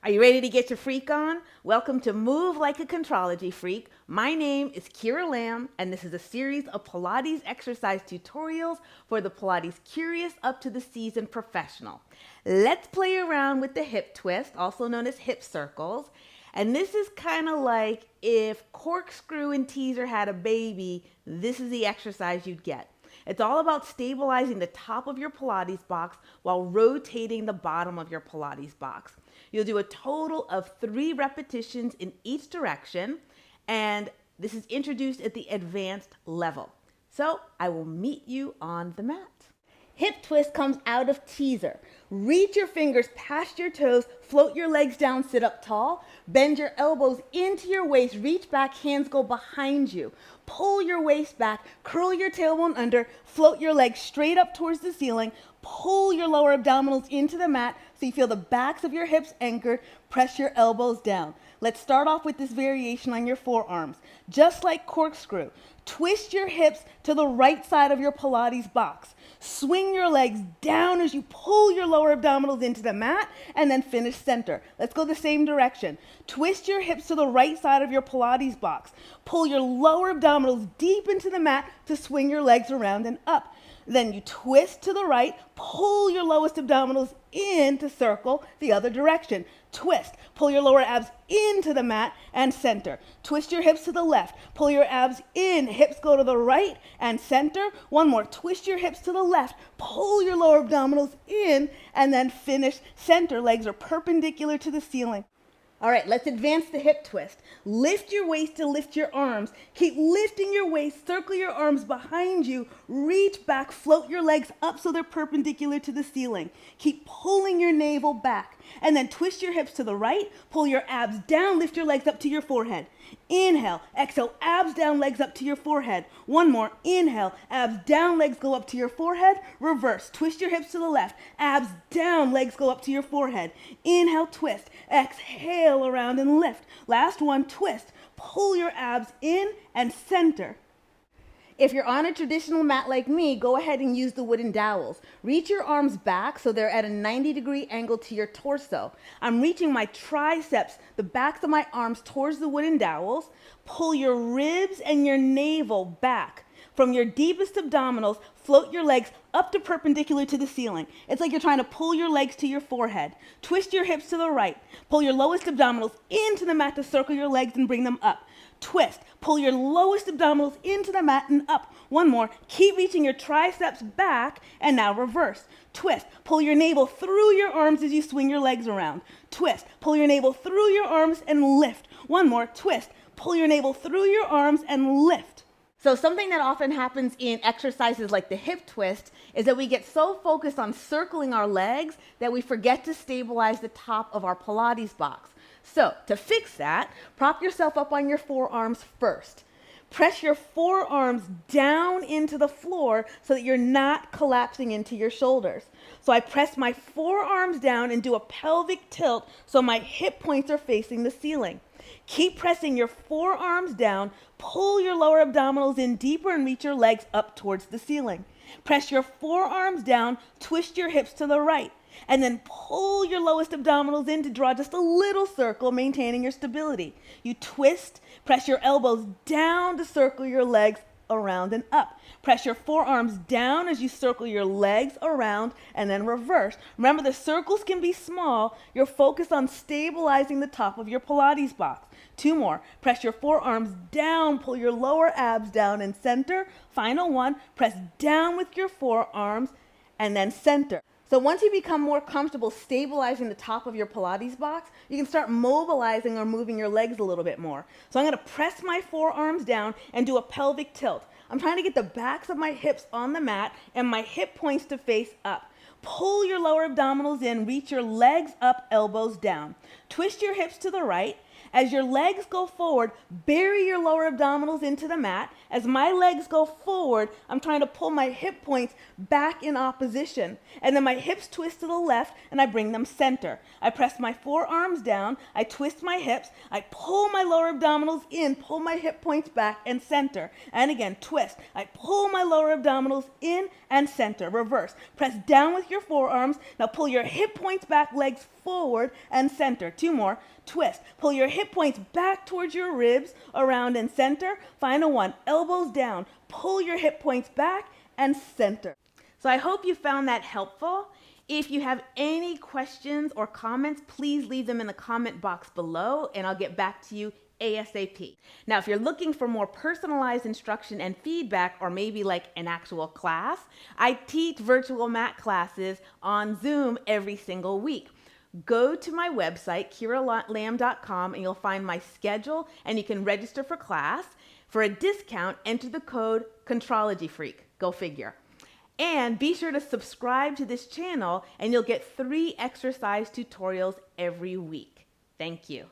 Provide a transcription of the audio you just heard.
Are you ready to get your freak on? Welcome to Move Like a Contrology Freak. My name is Kira Lamb, and this is a series of Pilates exercise tutorials for the Pilates curious up to the seasoned professional. Let's play around with the hip twist, also known as hip circles. And this is kind of like if Corkscrew and Teaser had a baby, this is the exercise you'd get. It's all about stabilizing the top of your Pilates box while rotating the bottom of your Pilates box. You'll do a total of 3 repetitions in each direction, and this is introduced at the advanced level. So I will meet you on the mat. Hip twist comes out of teaser. Reach your fingers past your toes, float your legs down, sit up tall, bend your elbows into your waist, reach back, hands go behind you. Pull your waist back, curl your tailbone under, float your legs straight up towards the ceiling, pull your lower abdominals into the mat so you feel the backs of your hips anchored, press your elbows down. Let's start off with this variation on your forearms. Just like corkscrew, twist your hips to the right side of your Pilates box. Swing your legs down as you pull your lower abdominals into the mat and then finish center. Let's go the same direction. Twist your hips to the right side of your Pilates box. Pull your lower abdominals deep into the mat to swing your legs around and up. Then you twist to the right, pull your lowest abdominals in to circle the other direction. Twist, pull your lower abs into the mat and center. Twist your hips to the left, pull your abs in, hips go to the right and center. One more, twist your hips to the left, pull your lower abdominals in, and then finish center. Legs are perpendicular to the ceiling. All right, let's advance the hip twist. Lift your waist to lift your arms. Keep lifting your waist, circle your arms behind you, reach back, float your legs up so they're perpendicular to the ceiling. Keep pulling your navel back, and then twist your hips to the right, pull your abs down, lift your legs up to your forehead. Inhale, exhale, abs down, legs up to your forehead. One more, inhale, abs down, legs go up to your forehead. Reverse, twist your hips to the left, abs down, legs go up to your forehead. Inhale, twist, exhale around and lift. Last one, twist, pull your abs in and center. If you're on a traditional mat like me, go ahead and use the wooden dowels. Reach your arms back so they're at a 90-degree angle to your torso. I'm reaching my triceps, the backs of my arms towards the wooden dowels. Pull your ribs and your navel back. From your deepest abdominals, float your legs up to perpendicular to the ceiling. It's like you're trying to pull your legs to your forehead. Twist your hips to the right. Pull your lowest abdominals into the mat to circle your legs and bring them up. Twist. Pull your lowest abdominals into the mat and up. One more. Keep reaching your triceps back and now reverse. Twist. Pull your navel through your arms as you swing your legs around. Twist. Pull your navel through your arms and lift. One more. Twist. Pull your navel through your arms and lift. So something that often happens in exercises like the hip twist is that we get so focused on circling our legs that we forget to stabilize the top of our Pilates box. So to fix that, prop yourself up on your forearms first. Press your forearms down into the floor so that you're not collapsing into your shoulders. So I press my forearms down and do a pelvic tilt so my hip points are facing the ceiling. Keep pressing your forearms down, pull your lower abdominals in deeper and reach your legs up towards the ceiling. Press your forearms down, twist your hips to the right, and then pull your lowest abdominals in to draw just a little circle, maintaining your stability. You twist, press your elbows down to circle your legs around and up. Press your forearms down as you circle your legs around and then reverse. Remember, the circles can be small. You're focused on stabilizing the top of your Pilates box. 2 more. Press your forearms down, pull your lower abs down and center. Final one, press down with your forearms and then center. So once you become more comfortable stabilizing the top of your Pilates box, you can start mobilizing or moving your legs a little bit more. So I'm going to press my forearms down and do a pelvic tilt. I'm trying to get the backs of my hips on the mat and my hip points to face up. Pull your lower abdominals in, reach your legs up, elbows down. Twist your hips to the right As your legs go forward, bury your lower abdominals into the mat. As my legs go forward, I'm trying to pull my hip points back in opposition. And then my hips twist to the left and I bring them center. I press my forearms down, I twist my hips, I pull my lower abdominals in, pull my hip points back and center. And again, twist. I pull my lower abdominals in and center. Reverse. Press down with your forearms. Now pull your hip points back, legs forward and center. Two more. Twist. Pull your hip points back towards your ribs, around and center. Final one. Elbows down. Pull your hip points back and center. So I hope you found that helpful. If you have any questions or comments, please leave them in the comment box below and I'll get back to you ASAP. Now, if you're looking for more personalized instruction and feedback, or maybe like an actual class, I teach virtual mat classes on Zoom every single week. Go to my website, kiralam.com, and you'll find my schedule and you can register for class. For a discount, enter the code ContrologyFreak. Go figure. And be sure to subscribe to this channel and you'll get 3 exercise tutorials every week. Thank you.